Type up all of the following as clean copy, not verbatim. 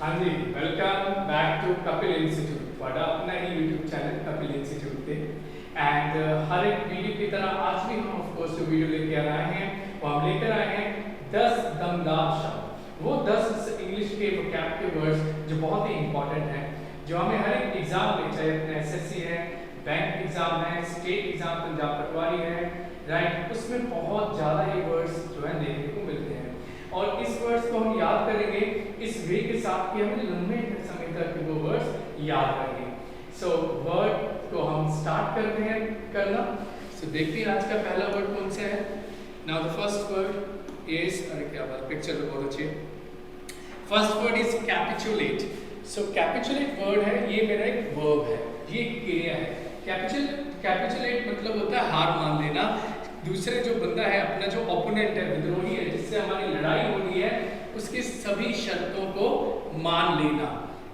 हाँ जी, welcome back to Kapil institute, ਤੁਹਾਡਾ अपना ही यूट्यूब चैनल कपिल इंस्टीट्यूट पे। एंड हर एक वीडियो की तरह आज भी हम ऑफ कोर्स जो वीडियो लेके आ रहे हैं वो हम लेकर आए हैं 10 दमदार शब्द, वो 10 इंग्लिश के वोकैब के वर्ड्स जो बहुत ही इंपॉर्टेंट हैं, जो हमें हर एक एग्जाम में, चाहे अपना एसएससी है, बैंक एग्जाम है, स्टेट एग्जाम पंजाब पटवारी है, राइट, उसमें बहुत ज़्यादा ये वर्ड्स जो है देखने को मिलते हैं। और इस वर्ड्स को हम याद करेंगे इस वे के साथ कि हमें लंबे समय तक वो वर्ड्स याद रहेंगे। सो वर्ड को हम स्टार्ट करते हैं करना। सो देखते हैं आज का पहला वर्ड कौन सा है। Now the first word is, अरे क्या बात, पिक्चर तो बहुत अच्छी है। First word is capitulate. So capitulate word है, ये मेरा एक वर्ब है, ये एक क्रिया है। कैपिचुलेट मतलब होता है हार मान लेना। दूसरे जो बंदा है, अपना जो ओपोनेंट है, विद्रोही है, जिससे हमारी लड़ाई हो रही है, उसकी सभी शर्तों को मान लेना,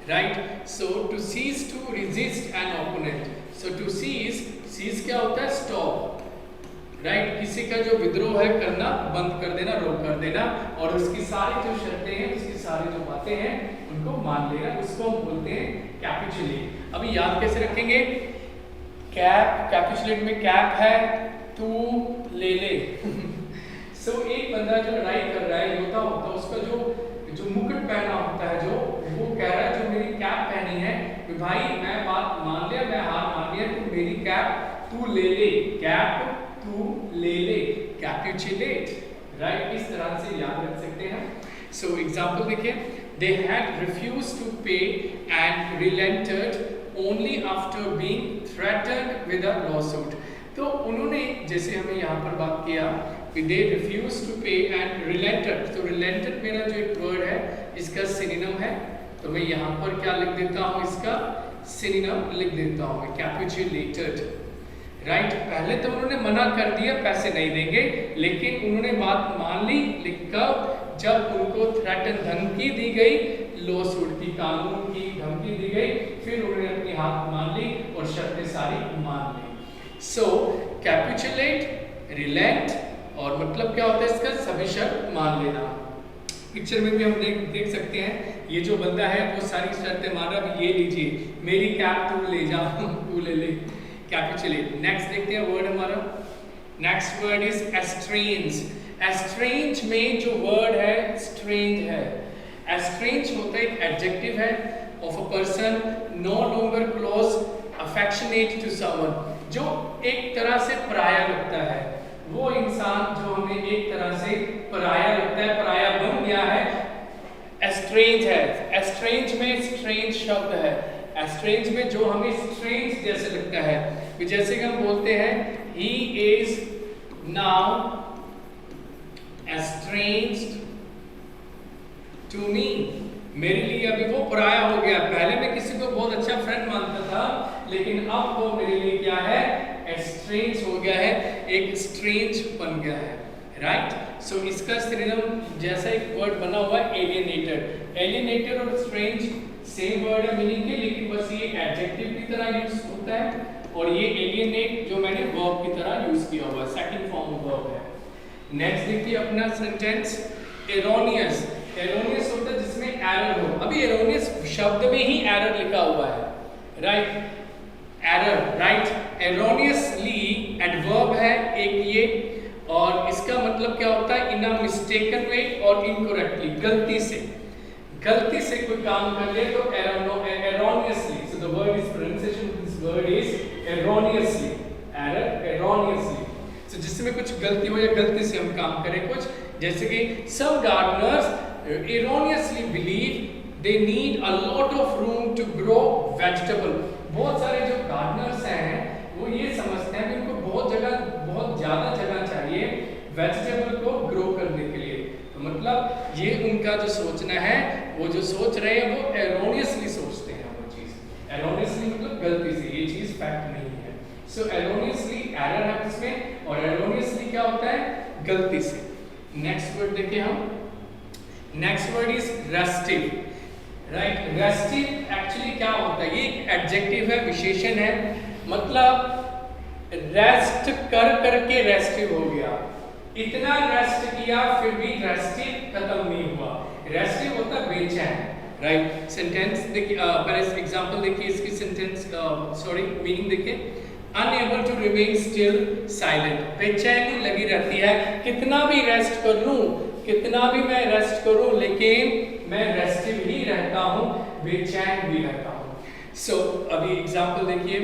right. So to cease to resist an opponent. So to cease क्या होता है? Stop, right. किसी का जो विद्रोह है करना बंद कर देना, रोक कर देना, और उसकी सारी जो शर्तें हैं, उसकी सारी जो बातें हैं, उनको मान लेना, उसको हम बोलते हैं कैपिचुलेट। अभी याद कैसे रखेंगे? कैपिचुलेट में कैप है, तू ले ले। सो एक बंदा जो लड़ाई कर रहा है, योद्धा होता है, उसका जो मुकुट पहना होता है, जो वो कह रहा है, जो मेरी कैप पहनी है, कि भाई मैं बात मान लिया, मैं हार मान लिया, तू मेरी कैप तू ले ले, कैप तू ले ले, कैपिचुलेट, राइट। इस तरह से याद रख सकते हैं। सो एग्जांपल देखिए, they had refused to pay and relented only after being threatened with a lawsuit. तो उन्होंने, जैसे हमें यहाँ पर बात किया कि they refuse to pay and relented, तो रिलेंटेड मेरा जो एक वर्ड है, इसका सिनोनिम है, तो मैं यहाँ पर क्या लिख देता हूँ? इसका सिनोनिम लिख देता हूँ, कैपिचुलेटेड, राइट। पहले तो उन्होंने मना कर दिया, पैसे नहीं देंगे, लेकिन उन्होंने बात मान ली। कब? जब उनको थ्रेटन, धमकी दी गई, लॉसूट की, कानून की धमकी दी गई, फिर उन्होंने अपनी हाथ मान ली और शर्तें सारी मान ली। सो कैपिचुलेट, रिलेंट, और मतलब क्या होता है इसका? सभी शर्त मान लेना। पिक्चर में भी हम देख सकते हैं, ये जो बंदा है वो सारी शर्तें मान रहा है। ये लीजिए मेरी कैप तू ले जा, तू ले ले, कैपिचुलेट। नेक्स्ट देखते हैं वर्ड हमारा। Next word is estrange. Estrange में जो वर्ड है स्ट्रेंज है। एस्ट्रेंज होता है एक एडजेक्टिव है of a person no longer close affectionate to someone, जो एक तरह से पराया लगता है, वो इंसान जो हमें एक तरह से पराया लगता है, पराया बन गया है, एस्ट्रेंज है। एस्ट्रेंज में स्ट्रेंज शब्द है। एस्ट्रेंज में जो हमें स्ट्रेंज जैसे लगता है, जैसे कि हम बोलते हैं he is now estranged to me, मेरे लिए अभी वो पराया हो गया। पहले मैं किसी को बहुत अच्छा फ्रेंड मानता था, लेकिन अब वो मेरे लिए क्या है? एस्ट्रेंज हो गया है, एक स्ट्रेंज बन गया है, राइट। सो इसका सिनोनिम जैसा एक वर्ड बना हुआ है एलियनेटेड। एलियनेटेड और स्ट्रेंज सेम वर्ड है मीनिंग के, लेकिन बस ये एडजेक्टिव की तरह यूज होता है, और ये एलियनेट जो मैंने वर्ब की तरह यूज किया हुआ है, सेकंड फॉर्म वर्ब है। नेक्स्ट देखिए अपना सेंटेंस, एरोनियस। एरोनियस होता है जिसमें एरर हो। अभी एरोनियस शब्द में ही एरर लिखा हुआ है, right, error, right. Erroneously adverb है एक ये, और इसका मतलब क्या होता है? इन अ मिस्टेकन वे और इनकरेक्टली, गलती से कोई काम कर ले तो erroneously. So the word is pronunciation of this word is erroneously, error, erroneously. So जिसमें कुछ गलती हो या गलती से हम काम करें कुछ, जैसे कि सम Gardner's erroneously believe they need a lot of room to grow vegetable। बहुत सारे जो गार्डनर्स हैं वो ये समझते हैं कि उनको बहुत ज़्यादा जगह चाहिए वेजिटेबल को ग्रो करने के लिए। तो मतलब ये उनका जो सोचना है, वो जो सोच रहे हैं, वो एरोनियसली सोचते हैं। वो चीज़ एरोनियसली मतलब गलती से, ये चीज़ फैक्ट नहीं है। सो एरोनियसली एरर है इसमें, और एरोनियसली क्या होता है? गलती से। नेक्स्ट वर्ड देखिए हम। Next word is restive, right. Restive actually क्या होता है? ये एक एडजेक्टिव है, विशेषण है, मतलब रेस्ट कर करके रेस्टिव हो गया। इतना रेस्ट किया फिर भी रेस्टिव खत्म नहीं हुआ। रेस्टिव होता बेचैन, राइट। सेंटेंस देखिए, पहले एग्जांपल देखिए इसकी, सेंटेंस सॉरी मीनिंग देखिए, unable to remain still silent, बेचैनी लगी रहती है, कितना भी रेस्ट कर लूं, कितना भी मैं रेस्ट करूं, लेकिन मैं रेस्टिव ही रहता हूं, बेचैन भी रहता हूं। सो अभी एग्जांपल देखिए,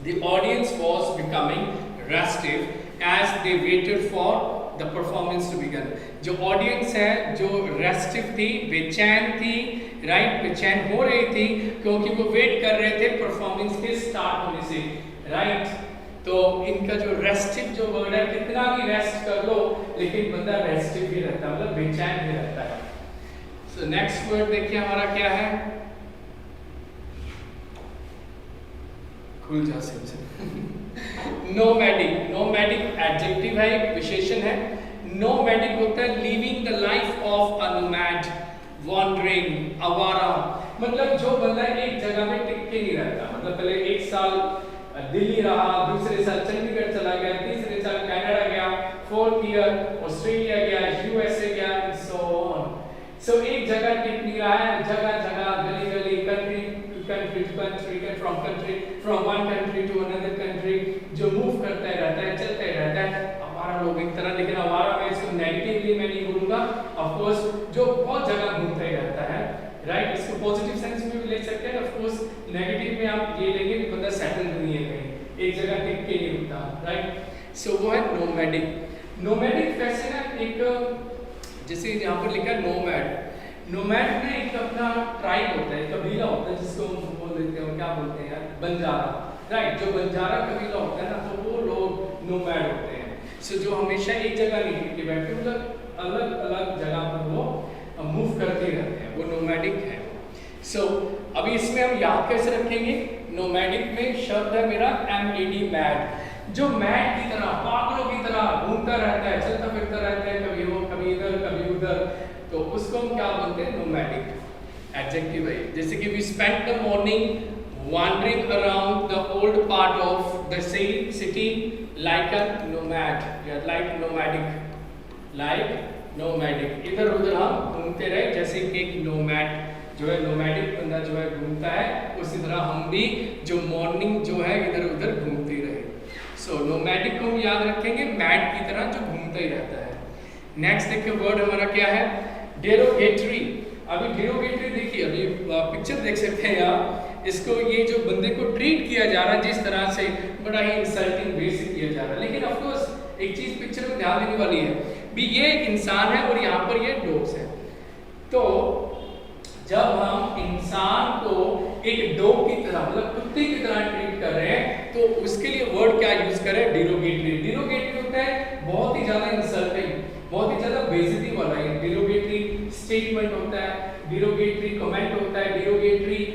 the audience was becoming restive as they waited for the performance to begin. जो ऑडियंस है जो रेस्टिव थी, बेचैन थी, राइट, बेचैन हो रही थी क्योंकि वो वेट कर रहे थे परफॉर्मेंस के स्टार्ट होने से, राइट। तो इनका जो रेस्टिव जो वर्ड है, कितना भी रेस्ट कर लो लेकिन बंदा रेस्टिव भी रहता है, मतलब बेचैन भी रहता है। सो नेक्स्ट वर्ड देखिए हमारा क्या है, खुल जा से नोमैडिक। नोमैडिक एडजेक्टिव है, एक विशेषण है। नोमैडिक होता है living the life of a nomad, wandering, आवारा, मतलब जो बंदा एक जगह में टिक के नहीं रहता, मतलब पहले एक साल दिल्ली रहा, दूसरे साल चंडीगढ़ चला गया, तीसरे साल कनाडा गया, फोर्थ ईयर ऑस्ट्रेलिया गया, यूएसए गया, एंड सो ऑन। सो एक जगह टिक नहीं रहा है, जगह जगह, गली गली, country to country to country, from one country to another country, जो मूव करता रहता है, चलता रहता है, आवारा लोग एक तरह। लेकिन आवारा में इसको नेगेटिवली मैं नहीं बोलूंगा, ऑफ कोर्स जो बहुत जगह घूमता ही रहता है, राइट। इसको पॉजिटिव सेंस में भी ले सकते हैं, ऑफ कोर्स नेगेटिव में आप ये लेंगे कि बंदा सेटल नहीं है कहीं, एक जगह टिक के नहीं रुकता, राइट। सो वो है नोमैडिक। नोमैडिक कैसे ना, एक जैसे यहाँ पर लिखा है नोमैड, नोमैड में एक अपना ट्राइब होता है, कबीला होता है, जिसको हम बोल देते हैं, क्या बोलते हैं यार, बंजारा, राइट। जो बंजारा कबीला होता है ना, तो वो लोग नोमैड होते हैं। सो जो हमेशा एक जगह नहीं टिक के बैठते, मतलब अलग अलग जगह पर वो मूव करते रहते हैं, वो नोमैडिक है। सो अभी इसमें हम याद कैसे रखेंगे, नोमैडिक में शब्द है मेरा MAD, मैड, जो मैड की तरह, पागलों की तरह घूमता रहता है, चलता फिरता रहता है, कभी वो कभी इधर कभी उधर, तो उसको हम क्या बोलते हैं, नोमैडिक एडजेक्टिव है। जैसे कि we spend the morning wandering around the old part of the city like a nomad, या like nomadic, इधर उधर हम घूमते रहे, जैसे कि एक नोमैड जो है, नोमैडिक बंदा जो है घूमता है, उसी तरह हम भी जो मॉर्निंग जो है इधर उधर घूमते रहे। सो नोमैडिक को हम याद रखेंगे, मैड की तरह जो घूमता ही रहता है। नेक्स्ट देखिए वर्ड हमारा क्या है, डेरोगेटरी। अभी डेरोगेटरी देखिए, अभी पिक्चर देख सकते हैं आप, इसको ये जो बंदे को ट्रीट किया जा रहा है जिस तरह से, बड़ा ही इंसल्टिंग वे से किया जा रहा है। लेकिन ऑफ कोर्स एक चीज पिक्चर में ध्यान देने वाली है भी, ये एक इंसान है और यहाँ पर ये डॉग्स है। तो जब हम इंसान को एक डॉग की तरह, मतलब कुत्ते की तरह ट्रीट कर रहे हैं, तो उसके लिए वर्ड क्या यूज करें, डिरोगेटरी। डिरोगेटरी होता है बहुत ही ज्यादा इंसल्टिंग, बहुत ही ज्यादा बेइज्जती वाला है। डिरोगेटरी स्टेटमेंट होता है, डिरोगेटरी कमेंट होता है, डिरोगेटरी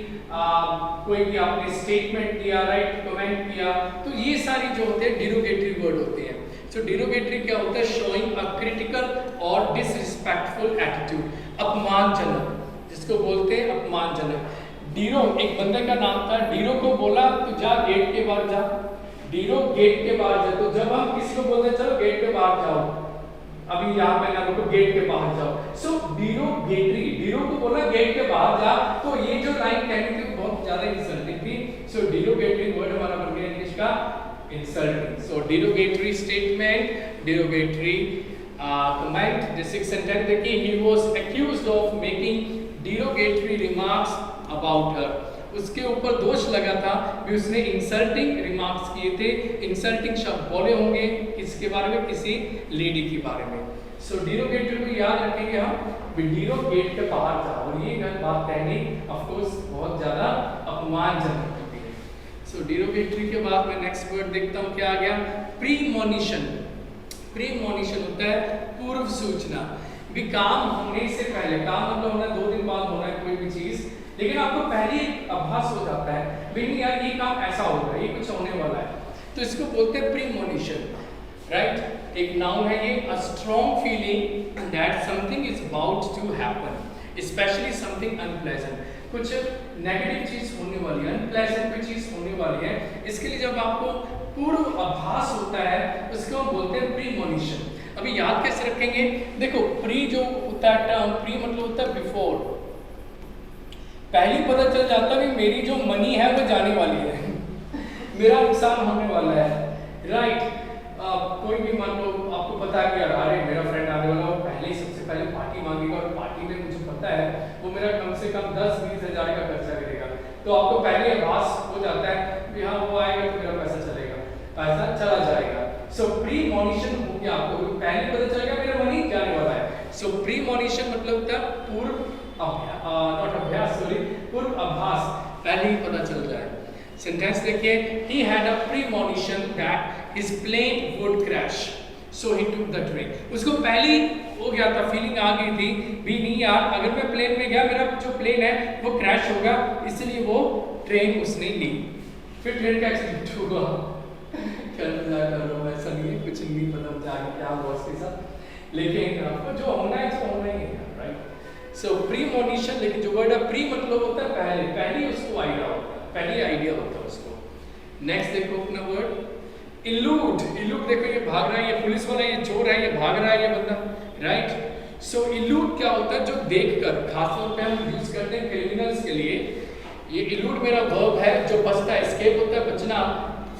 कोई भी आपने स्टेटमेंट दिया, राइट, कमेंट किया, तो ये सारी जो होते हैं डिरोगेटरी वर्ड होते हैं। सो डिरोगेटरी क्या होता है, शोइंग अ क्रिटिकल और डिसरिस्पेक्टफुल एटीट्यूड, अपमानजनक, जिसको बोलते हैं अपमानजनक। डीरो एक बंदे का नाम था, डीरो को बोला तो जा गेट के बाहर जा, डीरो गेट के बाहर जा। तो जब हम किसी को बोलते हैं चलो गेट के बाहर जाओ, अभी यहाँ पे ना रुको, गेट के बाहर जाओ, सो डिरोगेटरी, डीरो को बोला गेट के बाहर जा, तो ये जो लाइन कहनी थी बहुत ज्यादा इंसल्टिंग थी। सो डिरोगेटरी वर्ड हमारा बन गया इंग्लिश का इंसल्टिंग। सो डिरोगेटरी स्टेटमेंट, डिरोगेटरी कमेंट। जैसे सेंटेंस देखिए, he was accused of making derogatory remarks about her, उसके ऊपर दोष लगा था कि उसने इंसल्टिंग रिमार्क्स किए थे, इंसल्टिंग शब्द बोले होंगे किसके बारे में, किसी लेडी के बारे में। सो डिरोगेटरी को याद रखेंगे हम, डीरो गेट के बाहर जाओ, और ये गलत बात कहनी ऑफ कोर्स बहुत ज्यादा अपमानजनक होती है। सो डिरोगेटरी के बाद मैं नेक्स्ट वर्ड देखता हूँ क्या आ गया, प्रीमोनिशन। प्रीमोनिशन होता है पूर्व सूचना, भी काम होने से पहले, काम मतलब होना 2 दिन बाद होना है कोई भी चीज, लेकिन आपको पहले एक आभास हो जाता है भाई यार ये काम ऐसा होगा, ये कुछ होने वाला है, तो इसको बोलते हैं प्रीमोनिशन, राइट। एक नाउन है ये, a strong feeling that something is about to happen, specially something unpleasant, कुछ नेगेटिव चीज होने वाली है, अनप्लेजेंट कोई चीज होने वाली है, इसके लिए जब आपको पूर्व आभास होता है उसको हम बोलते हैं प्रीमोनिशन। अभी याद कैसे रखेंगे, देखो प्री जो होता है टर्म, प्री मतलब होता है बिफोर, पहले पता चल जाता भी मेरी जो मनी है वो जाने वाली है मेरा नुकसान होने वाला है, राइट। कोई भी मान लो आपको पता है कि यार अरे मेरा फ्रेंड आने वाला है, पहले ही सबसे पहले पार्टी मांगेगा और पार्टी में मुझे पता है वो मेरा कम से कम 10-20 हज़ार का खर्चा करेगा, तो आपको पहले आभास हो जाता है कि हाँ वो आएगा तो मेरा पैसा चलेगा, पैसा चला जाएगा। सो प्रीमोनिशन हो गया, आपको पहले पता चलेगा मेरा मनी जाने वाला है। सो प्रीमोनिशन मतलब होता है पूर्व नॉट अभ्यास, सॉरी पूर्व आभास, पहले ही पता चल जाए। सेंटेंस देखिए, he had a premonition that his plane would crash, so he took the train। उसको पहले ही हो गया था, फीलिंग आ गई थी भी नहीं यार अगर मैं प्लेन में गया मेरा जो प्लेन है वो क्रैश होगा, इसलिए वो ट्रेन उसने ली। फिर ट्रेन का एक्सीडेंट हुआ क्या मजाक कर रहा हूँ, ऐसा नहीं है, कुछ नहीं पता मुझे आगे क्या हुआ उसके साथ, लेकिन आपको जो होना है तो होना ही है, राइट। सो प्रीमोनिशन, लेकिन जो वर्ड है प्री मतलब होता है पहले, पहले उसको आइडिया होता है, पहले आइडिया होता है उसको। नेक्स्ट देखो अपना वर्ड इल्यूड। इल्यूड देखो ये भाग रहा है, ये पुलिस वाला, ये चोर है, ये भाग रहा है ये बंदा, राइट। सो इल्यूड क्या होता है, जो देखकर, खासतौर पे हम यूज करते हैं क्रिमिनल्स के लिए। ये इल्यूड मेरा वर्ब है जो बचता है, एस्केप होता है बचना,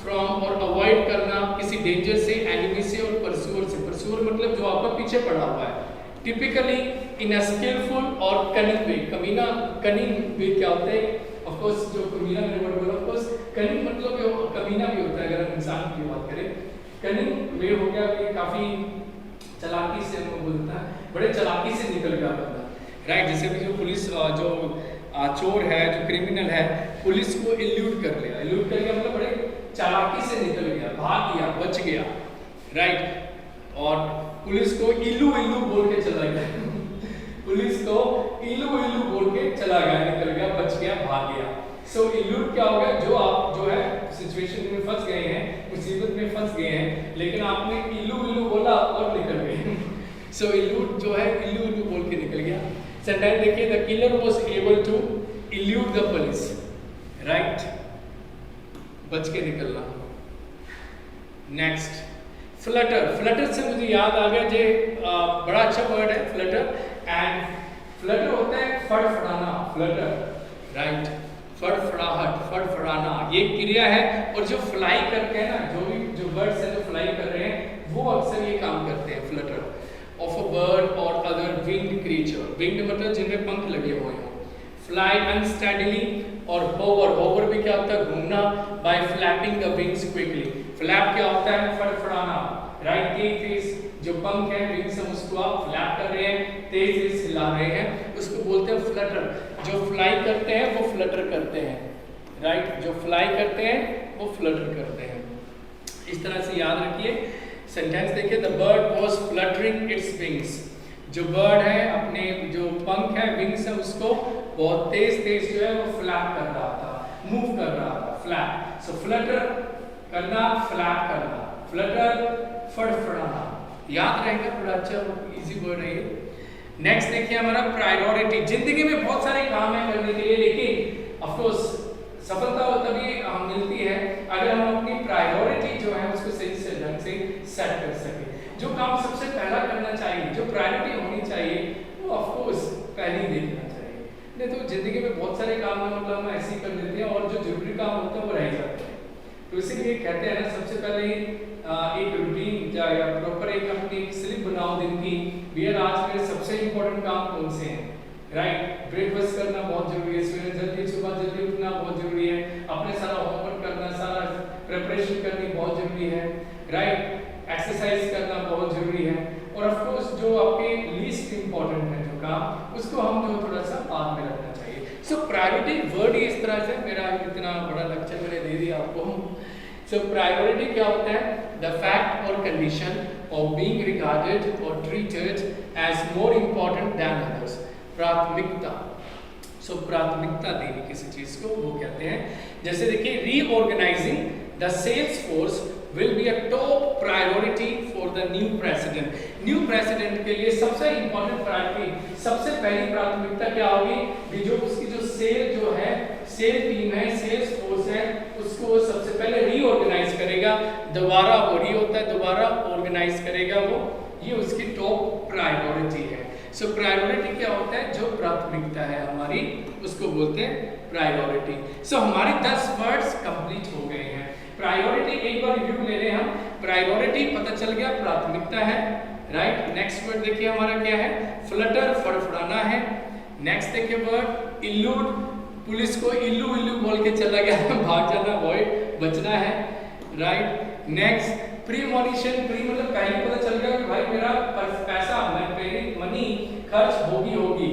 फ्रॉम और अवॉइड करना किसी डेंजर से, एनिमी से और परस्यूअर से। परस्यूअर मतलब जो आपका पीछे पड़ा हुआ है। टिपिकली इन अ स्किलफुल और कनिंग वे। कमीना, कनिंग वे क्या होता है, ऑफ कोर्स जो कमीना मैंने वर्ड बोला, ऑफ कोर्स कनिंग मतलब कमीना भी होता है अगर हम इंसान की बात करें। कनिंग वे हो गया कि काफी चालाकी से हम बोलता है, बड़े चालाकी से निकल गया बंदा, राइट। जैसे भी जो पुलिस जो चोर है, जो क्रिमिनल है, पुलिस को इल्यूड कर लिया। इल्यूड कर लिया मतलब बड़े चालाकी से निकल गया, भाग गया, बच गया, राइट। और पुलिस को इल्लू इल्लू बोल के चला गया पुलिस को इल्लू इल्लू बोल के चला गया, निकल गया, बच गया, भाग गया। सो इल्यूड क्या होगा, जो आप जो है सिचुएशन में फंस गए हैं, मुसीबत में फंस गए हैं, लेकिन आपने इल्लू इल्लू बोला और निकल गए सो इल्यूड जो है इल्लू इल्लू बोल के निकल गया। सेंटेंस देखिए, the killer was able to elude the police, right, बच के निकलना। Next Flutter. फ्लटर से मुझे याद आ गया, जे बड़ा अच्छा वर्ड है फ्लटर, एंड फ्लटर होता है फड़फड़ाना, फ्लटर, राइट, फड़फड़ाहट, फड़फड़ाना, ये क्रिया है। और जो फ्लाई करते हैं ना, जो भी जो बर्ड्स हैं जो फ्लाई कर रहे हैं, वो अक्सर ये काम करते हैं, फ्लटर ऑफ अ बर्ड और अदर विंग्ड क्रीचर। विंग्ड मतलब जिनमें पंख लगे हुए हों। फ्लाई अनस्टेडीली और होवर। होवर भी क्या होता है, घूमना, by flapping the wings quickly. Flap क्या होता है, फड़फड़ाना, राइट। तेज जो पंख है, विंग्स हम उसको आप फ्लैप कर रहे हैं, तेज हिला रहे हैं, उसको बोलते हैं फ्लटर। जो फ्लाई करते हैं वो फ्लटर करते हैं, राइट, जो फ्लाई करते हैं वो फ्लटर करते हैं। इस तरह से याद रखिए। सेंटेंस देखिए, the bird was fluttering its wings. जो बर्ड है, अपने जो पंख है, विंग्स है, उसको बहुत तेज तेज जो है वो फ्लैप कर रहा था, मूव कर रहा था, फ्लैप। सो फ्लटर करना, फ्लैप करना, फ्लटर फड़फड़ाना, याद रहेगा, बड़ा अच्छा इजी वर्ड है ये। नेक्स्ट देखिए हमारा प्रायोरिटी। जिंदगी में बहुत सारे काम है करने के लिए, लेकिन ऑफ कोर्स सफलता तभी मिलती है अगर हम अपनी प्रायोरिटी जो है उसको सही से ढंग से सेट कर सके। जो काम सबसे पहला करना चाहिए, जो प्रायोरिटी होनी चाहिए, वो ऑफ कोर्स पहले ही देखना चाहिए। नहीं तो जिंदगी में बहुत सारे काम है, मतलब हम ऐसे ही कर देते हैं और जो जरूरी काम होता है वो रह जाते हैं। तो इसीलिए कहते हैं ना, सबसे पहले एक रूटीन या प्रॉपर एक अपनी स्लिप बनाओ दिन की, भैया आज मेरे सबसे इंपॉर्टेंट काम कौन से हैं, राइट। ब्रेकफास्ट करना बहुत जरूरी है, सुबह जल्दी उठना बहुत जरूरी है, अपने सारा होमवर्क करना, सारा प्रिपरेशन करनी बहुत जरूरी है, राइट। एक्सरसाइज करना बहुत जरूरी है, और ऑफ कोर्स जो आपके लीस्ट इंपॉर्टेंट है जो काम, उसको हम जो थोड़ा सा बाद में रखना चाहिए। सो प्रायोरिटी वर्ड ही इस तरह से, मेरा इतना बड़ा लेक्चर मैंने दे दिया आपको। सो प्रायोरिटी क्या होता है, the fact or condition of being regarded or treated as more important than others. प्राथमिकता। सो प्राथमिकता देनी किसी चीज को, वो कहते हैं। जैसे देखिए, reorganising the sales force will be a top priority for the new president। New president के लिए सबसे इंपॉर्टेंट प्रायोरिटी, सबसे पहली प्राथमिकता क्या होगी कि जो उसकी जो सेल जो है, सेल टीम है, सेल्स फोर्स है, उसको वो सबसे पहले रीऑर्गेनाइज करेगा, दोबारा वो री होता है, दोबारा ऑर्गेनाइज करेगा वो, ये उसकी टॉप प्रायोरिटी है। सो सो प्रायोरिटी क्या होता है? जो प्राथमिकता है हमारी, उसको बोलते हैं प्रायोरिटी। सो हमारे 10 वर्ड्स कंप्लीट हो गए हैं। प्रायोरिटी एक बार रिव्यू ले लें हम। प्रायोरिटी पता चल गया, प्राथमिकता है, राइट। नेक्स्ट वर्ड देखिए हमारा क्या है? फ्लटर, फड़फड़ाना है। नेक्स्ट देखिए वर्ड इल्लूड, पुलिस को इल्लू इल्लू बोल के चला गया, भाग जाना, अवॉइड, बचना है, राइट। नेक्स्ट प्रीमोनिशन, प्री मतलब पहले पता चल गया कि भाई मेरा पैसा, मैं मनी खर्च होगी।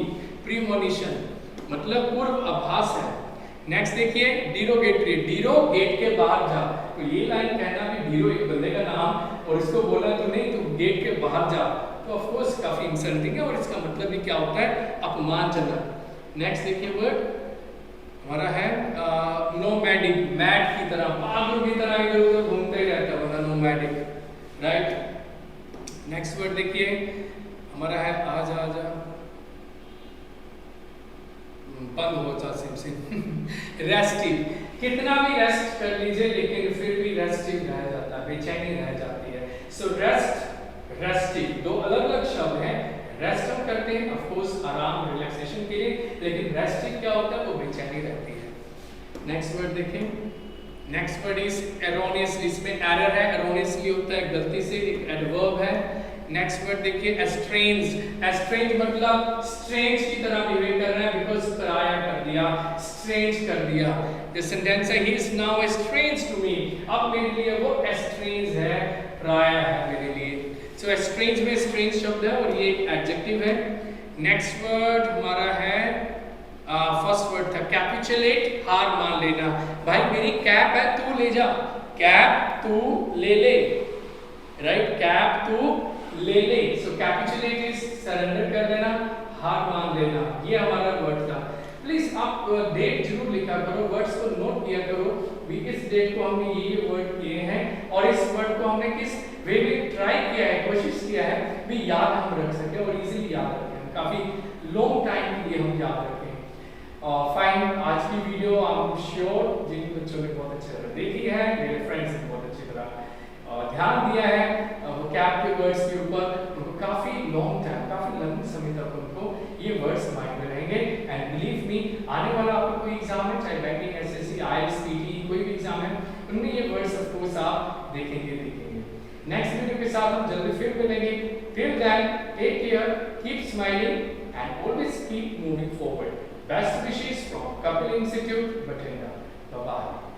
प्रीमोनिशन मतलब पूर्व आभास है। नेक्स्ट देखिए डिरोगेटरी, डीरो गेट के बाहर जा। तो ये लाइन कहना भी, डीरो एक बंदे का नाम और इसको बोला तो नहीं, तो गेट के बाहर जा, तो ऑफ कोर्स काफी इंसल्टिंग है और इसका मतलब भी क्या होता है? अपमानजनक। नेक्स्ट देखिए वर्ड हमारा है नोमैडिक, मैड की तरह, पागल की तरह इधर उधर घूमते ही रहता है, मतलब नोमैडिक, राइट। नेक्स्ट वर्ड देखिए हमारा है आजा आजा, बंद हो जा सिम रेस्टिव, कितना भी रेस्ट कर लीजिए लेकिन फिर भी रेस्टिव रह जाता है, बेचैनी रह जाती है। सो रेस्ट, रेस्टिव दो अलग अलग शब्द हैं। रेस्ट हम करते हैं ऑफ कोर्स आराम, रिलैक्सेशन के लिए, लेकिन रेस्टिव क्या होता है? वो बेचैनी रहती है। नेक्स्ट वर्ड देखें, नेक्स्ट वर्ड इज एरोनियसली, इसमें एरर है, एरोनियसली होता है गलती से, एक एडवर्ब है। नेक्स्ट वर्ड देखिए एस्ट्रेंज, एस्ट्रेंज मतलब स्ट्रेंज की तरह बिहेव कर रहा है, बिकॉज पराया कर दिया, स्ट्रेंज कर दिया। द सेंटेंस है he is now estrange to me, अब मेरे लिए वो एस्ट्रेंज है, पराया है मेरे लिए। सो एस्ट्रेंज में स्ट्रेंज शब्द है और ये एक एडजेक्टिव है। नेक्स्ट वर्ड हमारा है फर्स्ट वर्ड था कैपिचुलेट, हार मान लेना। भाई मेरी कैप है, तू ले जा, कैप तू ले ले, राइट, कैप तू ले ले। सो कैपिचुलेट इज सरेंडर कर देना, हार मान लेना, ये हमारा वर्ड था। प्लीज आप डेट जरूर लिखा करो, वर्ड्स को नोट किया करो भी इस डेट को हमने ये वर्ड किए हैं और इस वर्ड को हमने किस वे में ट्राई किया है, कोशिश किया है भी याद हम रख सके और इजीली याद रखें, काफी लॉन्ग टाइम के लिए हम याद रखें। फाइन, आज की वीडियो आई एम श्योर जिन बच्चों ने बहुत अच्छी तरह देखी है, मेरे फ्रेंड्स ने बहुत अच्छी तरह ध्यान दिया है वोकैब के वर्ड्स के ऊपर, उनको काफी लॉन्ग टाइम, काफी लंबे समय तक उनको ये वर्ड्स माइंड में रहेंगे। एंड बिलीव मी, आने वाला आपको कोई एग्जाम है, चाहे बैंकिंग, एसएससी, आईएलटीएस, पीटी, कोई भी एग्जाम है, उनमें ये वर्ड्स ऑफ कोर्स आप देखेंगे। नेक्स्ट वीडियो के साथ हम जल्दी फिर मिलेंगे। Till then take care, keep smiling and always keep moving forward. Best wishes from Kapil Institute, Bathinda. Bye bye.